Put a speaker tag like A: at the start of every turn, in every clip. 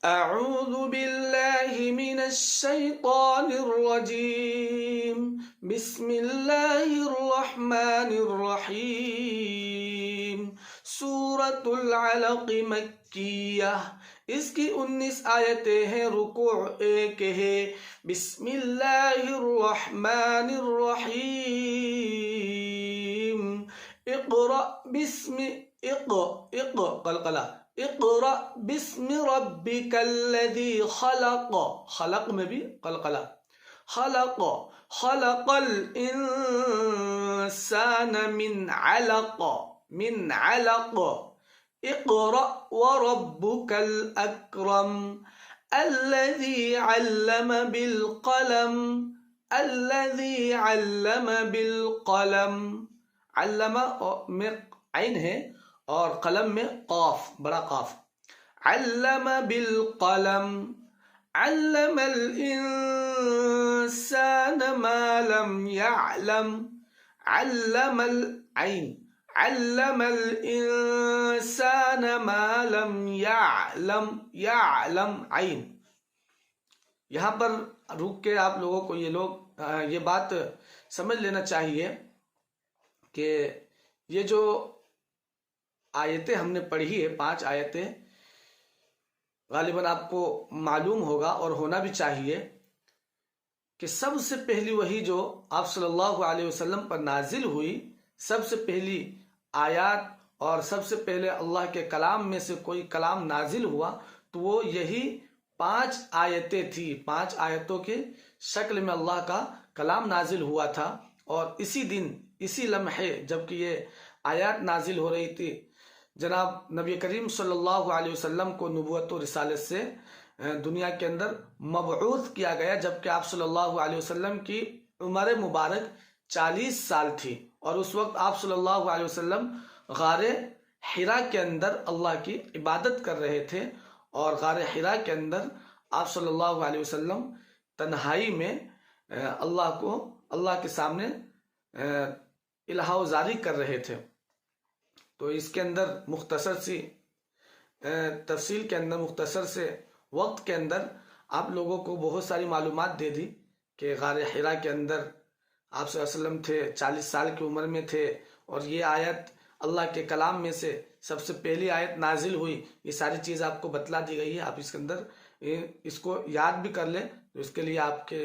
A: أعوذ بالله من الشيطان الرجيم بسم الله الرحمن الرحیم سورة العلق مکیہ، اس کی 19 آیتیں ہیں، رکوع 1 ہے۔ بسم اللہ الرحمن الرحیم اقرأ بسم قلقلہ اقرأ بسم ربک الذی خلق، خلق میں بھی قلقلہ، خلق الانسان من علق، من علق اقرأ وربک الاکرم الذی علم بالقلم، الذی علم بالقلم، علم میں عین ہے اور قلم میں قاف، بڑا قاف، علم بالقلم، علم الانسان ما لم يعلم، علم العین، علم الانسان ما لم يعلم، يعلم عین۔ یہاں پر رک کے آپ لوگوں کو یہ بات سمجھ لینا چاہیے کہ یہ جو آیتیں ہم نے پڑھی ہے، 5 آیتیں، غالباً آپ کو معلوم ہوگا اور ہونا بھی چاہیے کہ سب سے پہلی وحی جو آپ صلی اللہ علیہ وسلم پر نازل ہوئی، سب سے پہلی آیات اور سب سے پہلے اللہ کے کلام میں سے کوئی کلام نازل ہوا تو وہ یہی 5 آیتیں تھی۔ 5 آیتوں کے شکل میں اللہ کا کلام نازل ہوا تھا، اور اسی دن، اسی لمحے جبکہ یہ آیات نازل ہو رہی تھی، جناب نبی کریم صلی اللہ علیہ وسلم کو نبوت و رسالت سے دنیا کے اندر مبعوث کیا گیا، جبکہ آپ صلی اللہ علیہ وسلم کی عمر مبارک 40 سال تھی، اور اس وقت آپ صلی اللہ علیہ وسلم غار حرا کے اندر اللہ کی عبادت کر رہے تھے، اور غار حرا کے اندر آپ صلی اللہ علیہ وسلم تنہائی میں اللہ کے سامنے الہا و زاری کر رہے تھے۔ تو اس کے اندر مختصر سی تفصیل کے اندر، مختصر سے وقت کے اندر آپ لوگوں کو بہت ساری معلومات دے دی کہ غار حرا کے اندر آپ صلی اللہ علیہ وسلم تھے، 40 سال کی عمر میں تھے، اور یہ آیت اللہ کے کلام میں سے سب سے پہلی آیت نازل ہوئی۔ یہ ساری چیز آپ کو بتلا دی گئی ہے، آپ اس کے اندر اس کو یاد بھی کر لیں تو اس کے لیے آپ کے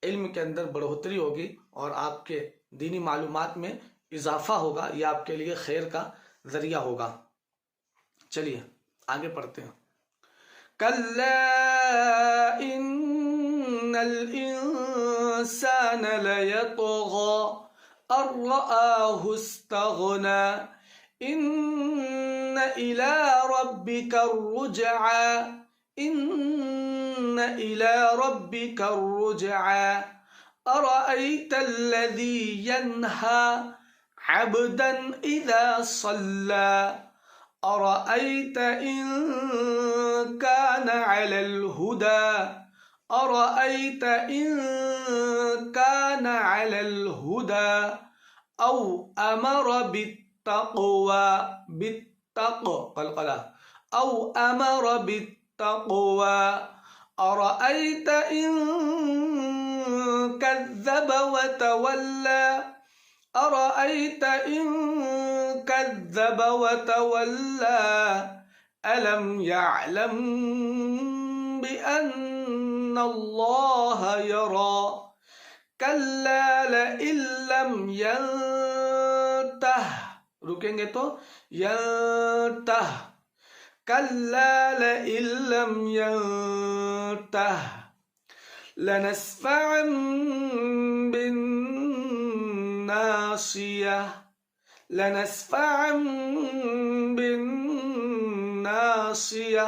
A: علم کے اندر بڑھوتری ہوگی اور آپ کے دینی معلومات میں اضافہ ہوگا، یہ آپ کے لیے خیر کا ذریعہ ہوگا۔ چلیے آگے پڑھتے ہیں۔ کَلَّا إِنَّ الْإِنسَانَ لَيَطْغَىٰ أَن رَّآهُ اسْتَغْنَىٰ إِنَّ إِلَىٰ رَبِّكَ الرُّجْعَىٰ، إِنَّ إِلَىٰ رَبِّكَ الرُّجْعَىٰ أَرَأَيْتَ الَّذِي يَنْهَىٰ عَبْدًا إِذَا صَلَّىٰ أَرَأَيْتَ إِن كَانَ عَلَى الْهُدَىٰ، أَرَأَيْتَ إِن كَانَ عَلَى الْهُدَىٰ أَوْ أَمَرَ بِالتَّقْوَىٰ، أَوْ أَمَرَ بِالتَّقْوَىٰ أَرَأَيْتَ إِن كَذَّبَ وَتَوَلَّىٰ، أَرَأَيْتَ إِن كَذَّبَ وَتَوَلَّىٰ أَلَمْ يَعْلَمْ بِأَنَّ اللَّهَ يَرَىٰ كَلَّا لَئِن لَّمْ يَنتَهِ، رکیں گے تو يَنتَهِ، كَلَّا لَئِن لَّمْ يَنتَهِ لَنَسْفَعًا بِالنَّاصِيَةِ، لَنَسْفَعًا بِالنَّاصِيَةِ،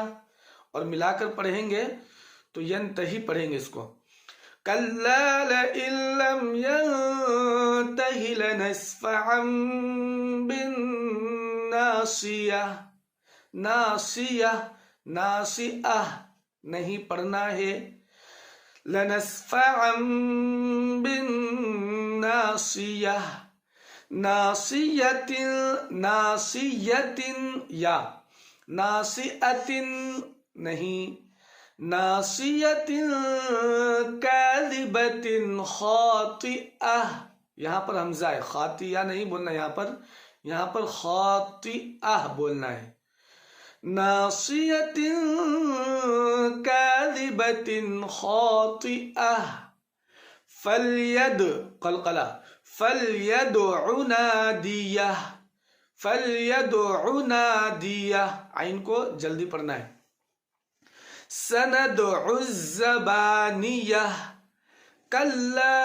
A: اور ملا کر پڑھیں گے تو ینتہی پڑھیں گے اس کو، كَلَّا لَئِن لَّمْ يَنتَهِ لَنَسْفَعًا بِالنَّاصِيَةِ، ناصیہ، ناصیہ نہیں پڑھنا ہے، لَنَسْفَعًا بِالنَّاصِيَةِ، ناصیۃ یا ناصیۃ نہیں، ناصیۃ کاذبۃ خاطئہ، یہاں پر حمزہ ہے، خاطیہ نہیں بولنا، یہاں پر خاطئہ بولنا ہے. ناصیۃ کاذبۃ خاطئہ. فلیدع قلقلہ، فلیدع نادیہ، فلیدع نادیہ، عین کو جلدی پڑھنا ہے. سندع الزبانیہ، کلا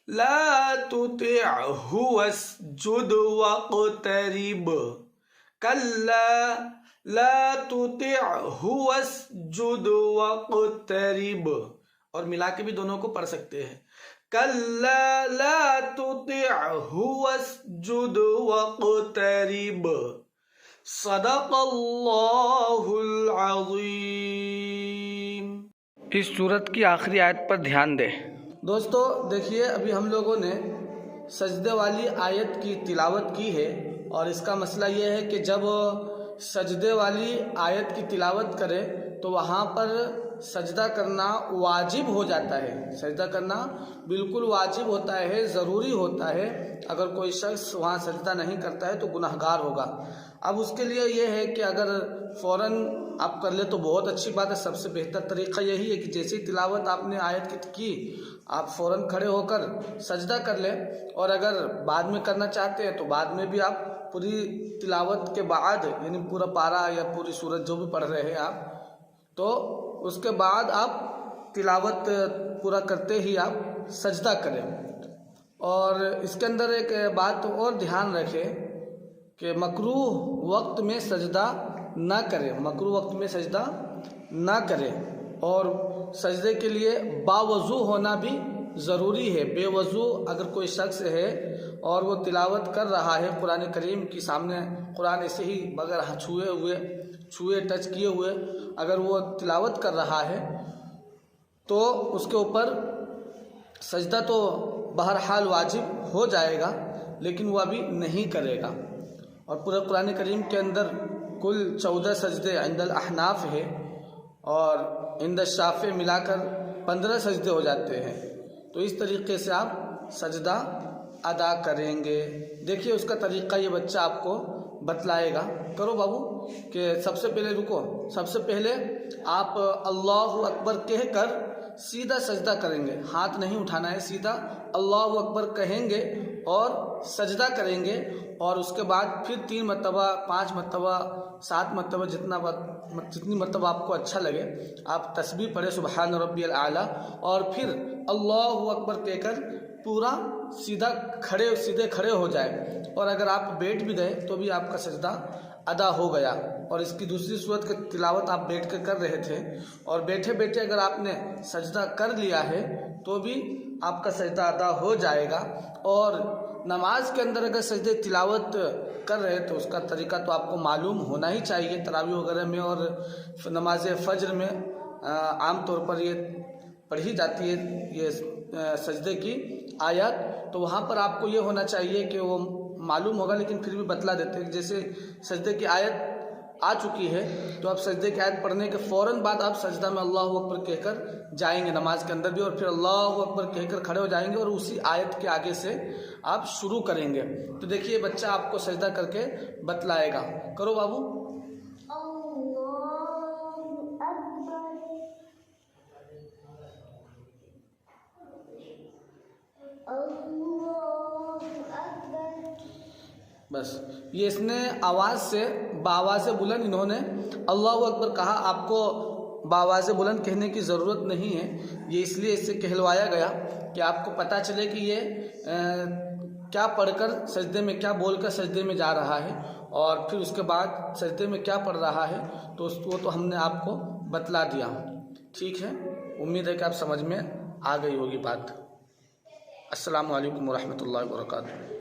A: لا تطعہ واسجد واقترب، کلا لا تطعہ واسجد واقترب. اور ملا کے بھی دونوں کو پڑھ سکتے ہیں. کلا لا تطعہ واسجد واقترب. صدق اللہ العظیم. اس سورت کی آخری آیت پر دھیان دیں. دوستو دیکھیے، ابھی ہم لوگوں نے سجدے والی آیت کی تلاوت کی ہے، اور اس کا مسئلہ یہ ہے کہ جب سجدے والی آیت کی تلاوت کرے تو وہاں پر سجدہ کرنا واجب ہو جاتا ہے. سجدہ کرنا بالکل واجب ہوتا ہے، ضروری ہوتا ہے. اگر کوئی شخص وہاں سجدہ نہیں کرتا ہے تو گناہگار ہوگا. اب اس کے لیے یہ ہے کہ اگر فوراً آپ کر لے تو بہت اچھی بات ہے. سب سے بہتر طریقہ یہی ہے کہ جیسی تلاوت آپ نے آیت کی آپ فوراً کھڑے ہو کر سجدہ کر لیں. اور اگر بعد میں کرنا چاہتے ہیں تو بعد میں بھی آپ پوری تلاوت کے بعد، یعنی پورا پارہ یا پوری سورت جو بھی پڑھ رہے ہیں آپ، تو اس کے بعد آپ تلاوت پورا کرتے ہی آپ سجدہ کریں. اور اس کے اندر ایک بات اور دھیان رکھیں کہ مکروہ وقت میں سجدہ نہ کریں، مکروہ وقت میں سجدہ نہ کریں. اور سجدے کے لیے باوضو ہونا بھی ضروری ہے. بے وضو اگر کوئی شخص ہے اور وہ تلاوت کر رہا ہے قرآن کریم کی، سامنے قرآن ایسے ہی بغیر چھوئے ٹچ کیے ہوئے اگر وہ تلاوت کر رہا ہے تو اس کے اوپر سجدہ تو بہرحال واجب ہو جائے گا، لیکن وہ ابھی نہیں کرے گا. اور پورے قرآن کریم کے اندر کل 14 سجدے عند الاحناف ہے، اور عند الشافعی ملا کر 15 سجدے ہو جاتے ہیں. تو اس طریقے سے آپ سجدہ ادا کریں گے. دیکھیے اس کا طریقہ یہ بچہ آپ کو بتلائے گا. کرو بابو کہ سب سے پہلے رکو، سب سے پہلے آپ اللہ اکبر کہہ کر سیدھا سجدہ کریں گے. ہاتھ نہیں اٹھانا ہے، سیدھا اللہ اکبر کہیں گے اور سجدہ کریں گے. اور اس کے بعد پھر 3 مرتبہ 5 مرتبہ 7 مرتبہ جتنی مرتبہ آپ کو اچھا لگے آپ تسبیح پڑھیں سبحان ربی الاعلیٰ، اور پھر اللہ اکبر کہہ کر پورا سیدھے کھڑے ہو جائے. اور اگر آپ بیٹھ بھی گئے تو بھی آپ کا سجدہ ادا ہو گیا. اور اس کی دوسری صورت کی تلاوت آپ بیٹھ کر رہے تھے اور بیٹھے بیٹھے اگر آپ نے سجدہ کر لیا ہے تو بھی آپ کا سجدہ ادا ہو جائے گا. اور نماز کے اندر اگر سجدے تلاوت کر رہے تو اس کا طریقہ تو آپ کو معلوم ہونا ہی چاہیے. تراویح وغیرہ میں اور نماز فجر میں عام طور پر یہ پڑھی جاتی ہے یہ سجدے کی آیات، تو وہاں پر آپ کو یہ ہونا چاہیے کہ وہ معلوم ہوگا، لیکن پھر بھی بتلا دیتے ہیں. جیسے سجدے کی آیت آ چکی ہے تو آپ سجدے کی آیت پڑھنے کے فوراً بعد آپ سجدہ میں اللہ اکبر کہہ کر جائیں گے نماز کے اندر بھی، اور پھر اللہ اکبر کہہ کر کھڑے ہو جائیں گے اور اسی آیت کے آگے سے آپ شروع کریں گے. تو دیکھیے بچہ آپ کو سجدہ کر کے بتلائے گا. کرو بابو. بس یہ اس نے آواز سے بآواز بلند انہوں نے اللہ اکبر کہا. آپ کو بآواز بلند کہنے کی ضرورت نہیں ہے، یہ اس لیے اس سے کہلوایا گیا کہ آپ کو پتہ چلے کہ یہ کیا پڑھ کر سجدے میں، کیا بول کر سجدے میں جا رہا ہے، اور پھر اس کے بعد سجدے میں کیا پڑھ رہا ہے. تو وہ تو ہم نے آپ کو بتلا دیا. ٹھیک ہے، امید ہے کہ آپ سمجھ میں آ گئی ہوگی بات. السلام علیکم ورحمۃ اللہ وبرکاتہ.